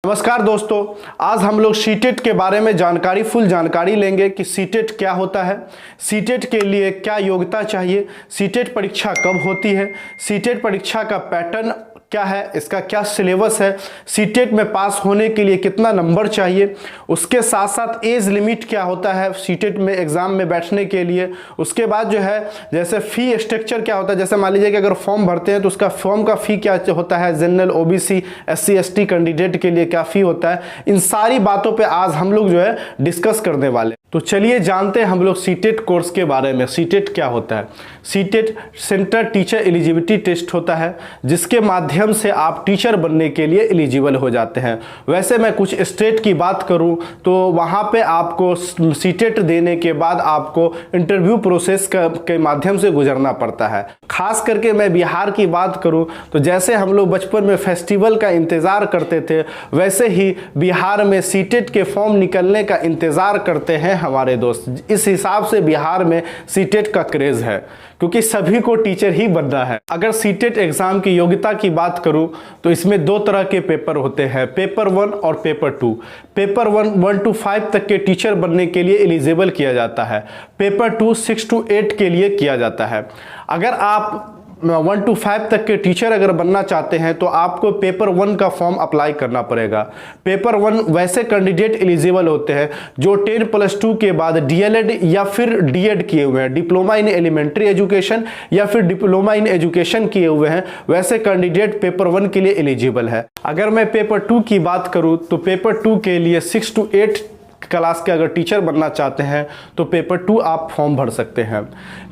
नमस्कार दोस्तों, आज हम लोग सीटेट के बारे में फुल जानकारी लेंगे कि सीटेट क्या होता है, सीटेट के लिए क्या योग्यता चाहिए, सीटेट परीक्षा कब होती है, सीटेट परीक्षा का पैटर्न क्या है, इसका क्या सिलेबस है, सीटेट में पास होने के लिए कितना नंबर चाहिए, उसके साथ साथ एज लिमिट क्या होता है सीटेट में एग्ज़ाम में बैठने के लिए। उसके बाद जो है जैसे फ़ी स्ट्रक्चर क्या होता है, जैसे मान लीजिए कि अगर फॉर्म भरते हैं तो उसका फॉर्म का फ़ी क्या होता है, general OBC SC ST candidate के लिए क्या फ़ी होता है, इन सारी बातों पे आज हम लोग जो है डिस्कस करने वाले। तो चलिए जानते हैं हम लोग सीटेट कोर्स के बारे में। सीटेट क्या होता है? CTET central teacher eligibility test होता है, जिसके माध्यम से आप टीचर बनने के लिए एलिजिबल हो जाते हैं। वैसे मैं कुछ स्टेट की बात करूं तो वहां पे आपको सीटेट देने के बाद आपको इंटरव्यू प्रोसेस के माध्यम से गुजरना पड़ता है। खास करके मैं बिहार की बात करूं तो जैसे हम लोग बचपन में फेस्टिवल का इंतज़ार करते थे, वैसे ही बिहार में सीटेट के फॉर्म निकलने का इंतज़ार करते हैं हमारे दोस्त। इस हिसाब से बिहार में सीटेट का क्रेज़ है, क्योंकि सभी को टीचर ही बनना है। अगर सीटेट एग्ज़ाम की योग्यता की बात करूं तो इसमें दो तरह के पेपर होते हैं, पेपर 1 और पेपर 2। पेपर 1 to 5 तक के टीचर बनने के लिए एलिजिबल किया जाता है, पेपर 2 6 to 8 के लिए किया जाता है। अगर आप 1 to 5 तक के टीचर अगर बनना चाहते हैं तो आपको पेपर 1 का फॉर्म अप्लाई करना पड़ेगा। पेपर 1 वैसे कैंडिडेट एलिजिबल होते हैं जो 10+2 के बाद डीएलएड या फिर डीएड किए हुए हैं, डिप्लोमा इन एलिमेंट्री एजुकेशन या फिर डिप्लोमा इन एजुकेशन किए हुए हैं, वैसे कैंडिडेट पेपर 1 के लिए एलिजिबल है। अगर मैं पेपर 2 की बात करूं तो पेपर 2 के लिए 6 to 8 क्लास के अगर टीचर बनना चाहते हैं तो पेपर 2 आप फॉर्म भर सकते हैं।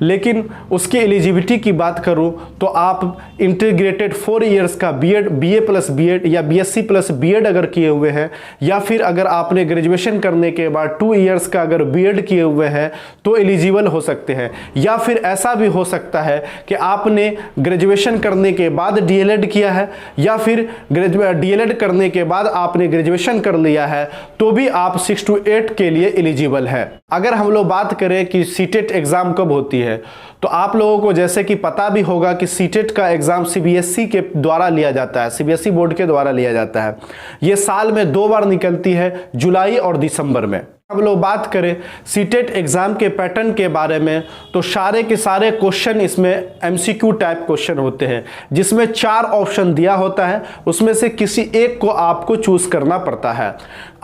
लेकिन उसकी एलिजिबिलिटी की बात करूं तो आप इंटीग्रेटेड 4 इयर्स का बीएड, बीए प्लस बीएड या बीएससी प्लस बीएड अगर किए हुए हैं, या फिर अगर आपने ग्रेजुएशन करने के बाद 2 इयर्स का अगर बीएड किए हुए हैं तो एलिजिबल हो सकते हैं। या फिर ऐसा भी हो सकता है कि आपने ग्रेजुएशन करने के बाद डीएलएड किया है, या फिर डीएलएड करने के बाद आपने ग्रेजुएशन कर लिया है, तो भी आप 6 to 8 के लिए एलिजिबल है। अगर हम लोग बात करें कि सीटेट एग्जाम कब होती है, तो आप लोगों को जैसे कि पता भी होगा कि सीटेट का एग्जाम सीबीएसई के द्वारा लिया जाता है, सीबीएसई बोर्ड के द्वारा लिया जाता है। ये साल में 2 बार निकलती है, जुलाई और दिसंबर में। हम लोग बात करें सीटेट एग्जाम के पैटर्न के बारे में तो सारे के सारे क्वेश्चन इसमें एमसीक्यू टाइप क्वेश्चन होते हैं, जिसमें 4 ऑप्शन दिया होता है, उसमें से किसी एक को आपको चूज करना पड़ता है।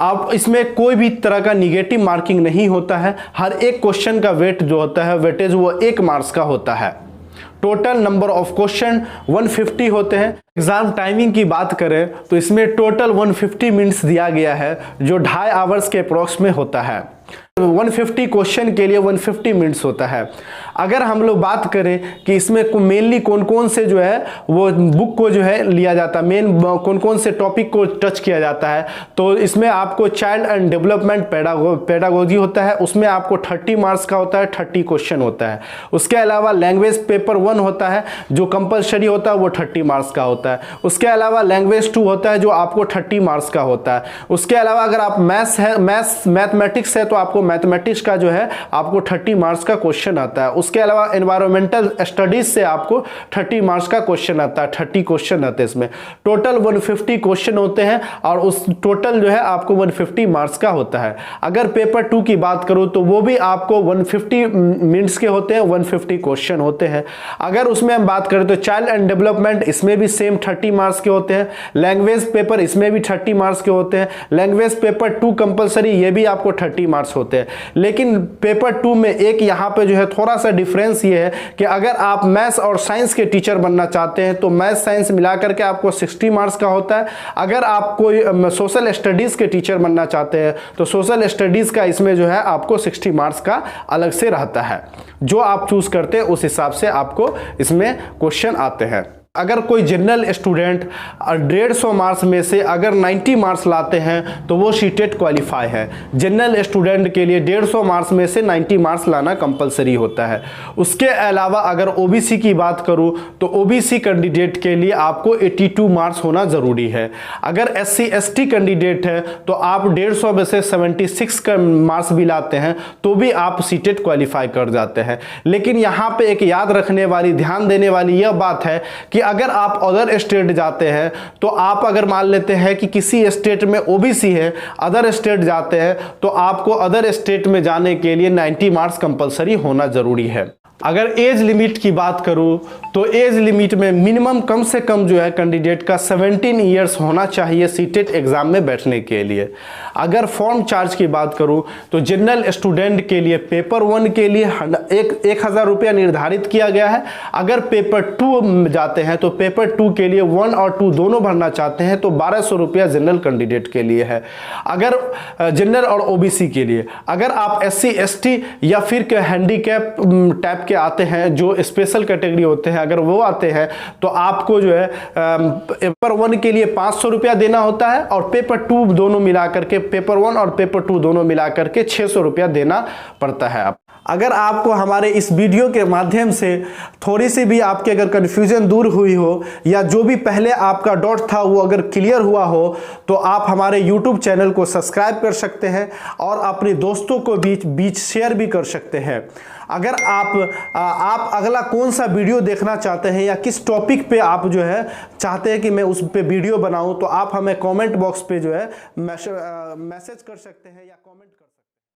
अब इसमें कोई भी तरह का निगेटिव मार्किंग नहीं होता है, हर एक क्वेश्चन का वेट जो होता है, वेटेज वो 1 मार्क्स का होता है। टोटल नंबर ऑफ क्वेश्चन 150 होते हैं। एग्जाम टाइमिंग की बात करें तो इसमें टोटल 150 मिनट्स दिया गया है, जो 2.5 आवर्स के अप्रॉक्स में होता है। 150 क्वेश्चन के लिए 150 मिनट्स होता है। अगर हम लोग बात करें कि इसमें मेनली कौन कौन से जो है वो बुक को जो है लिया जाता है, मेन कौन कौन से टॉपिक को टच किया जाता है, तो इसमें आपको चाइल्ड एंड डेवलपमेंट पेडागोजी होता है, उसमें आपको 30 मार्क्स का होता है, 30 क्वेश्चन होता है। उसके अलावा लैंग्वेज पेपर 1 होता है जो कंपलसरी होता है, वो 30 मार्क्स का होता है। उसके अलावा लैंग्वेज 2 होता है जो आपको 30 मार्क्स का होता है। उसके अलावा अगर आप मैथमेटिक्स है तो आपको मैथमेटिक्स का जो है आपको 30 मार्क्स का क्वेश्चन आता है। उसके अलावा एनवायरमेंटल स्टडीज से आपको 30 मार्क्स का क्वेश्चन आता है, 30 क्वेश्चन आते हैं इसमें। टोटल 150 क्वेश्चन होते हैं और उस टोटल जो है आपको 150 मार्क्स का होता है। अगर पेपर 2 की बात करूं तो वो भी आपको 150 मिनट्स के होते हैं, 150 क्वेश्चन होते हैं। अगर उसमें हम बात करें तो चाइल्ड एंड डेवलपमेंट, इसमें भी सेम 30 मार्क्स के होते हैं। लैंग्वेज पेपर, इसमें भी 30 मार्क्स के होते हैं। लैंग्वेज पेपर 2 कंपलसरी, ये भी आपको 30 मार्क्स होते हैं। लेकिन पेपर 2 में एक यहाँ पे जो है थोड़ा सा डिफरेंस ये है कि अगर आप मैथ्स और साइंस के टीचर बनना चाहते हैं तो मैथ्स साइंस मिलाकर के आपको 60 मार्क्स का होता है। अगर आप कोई सोशल स्टडीज के टीचर बनना चाहते हैं तो सोशल स्टडीज का इसमें जो है आपको 60 मार्क्स का अलग से रहता है। जो आप चूज करते हैं उस हिसाब से आपको इसमें क्वेश्चन आते हैं। अगर कोई जनरल स्टूडेंट 150 मार्क्स में से अगर 90 मार्क्स लाते हैं तो वो सीटेट क्वालिफाई है। जनरल स्टूडेंट के लिए 150 मार्क्स में से 90 मार्क्स लाना कंपलसरी होता है। उसके अलावा अगर ओबीसी की बात करूं तो ओबीसी कैंडिडेट के लिए आपको 82 मार्क्स होना ज़रूरी है। अगर एससी एसटी कैंडिडेट है तो आप 150 में से 76 का मार्क्स भी लाते हैं तो भी आप सीटेट क्वालिफाई कर जाते हैं। लेकिन यहाँ पे एक याद रखने वाली, ध्यान देने वाली यह बात है कि अगर आप अदर स्टेट जाते हैं तो आप अगर मान लेते हैं कि किसी स्टेट में ओबीसी है, अदर स्टेट जाते हैं तो आपको अदर स्टेट में जाने के लिए 90 मार्क्स कंपलसरी होना जरूरी है। अगर एज लिमिट की बात करूं तो एज लिमिट में मिनिमम कम से कम जो है कैंडिडेट का 17 ईयर्स होना चाहिए सीटेट एग्जाम में बैठने के लिए। अगर फॉर्म चार्ज की बात करूं तो जनरल स्टूडेंट के लिए पेपर 1 के लिए 1000 रुपया निर्धारित किया गया है। अगर पेपर 2 में जाते हैं तो पेपर 2 के लिए 1 और 2 दोनों भरना चाहते हैं तो 1200 रुपया जनरल कैंडिडेट के लिए है। अगर जनरल और ओबीसी के लिए, अगर आप SC ST या फिर हैंडीकैप टाइप के आते हैं जो स्पेशल कैटेगरी होते हैं, अगर वो आते हैं तो आपको जो है पेपर 1 के लिए 500 रुपया देना होता है और पेपर 2 दोनों मिला करके, पेपर 1 और पेपर 2 दोनों मिला करके 600 रुपया देना पड़ता है। अगर आपको हमारे इस वीडियो के माध्यम से थोड़ी सी भी आपके अगर कन्फ्यूजन दूर हुई हो या जो भी पहले आपका डाउट था वो अगर क्लियर हुआ हो तो आप हमारे YouTube चैनल को सब्सक्राइब कर सकते हैं और अपने दोस्तों को बीच शेयर भी कर सकते हैं। अगर आप अगला कौन सा वीडियो देखना चाहते हैं या किस टॉपिक पे आप जो है चाहते हैं कि मैं उस पे वीडियो बनाऊं तो आप हमें कमेंट बॉक्स पे जो है मैसेज कर सकते हैं या कमेंट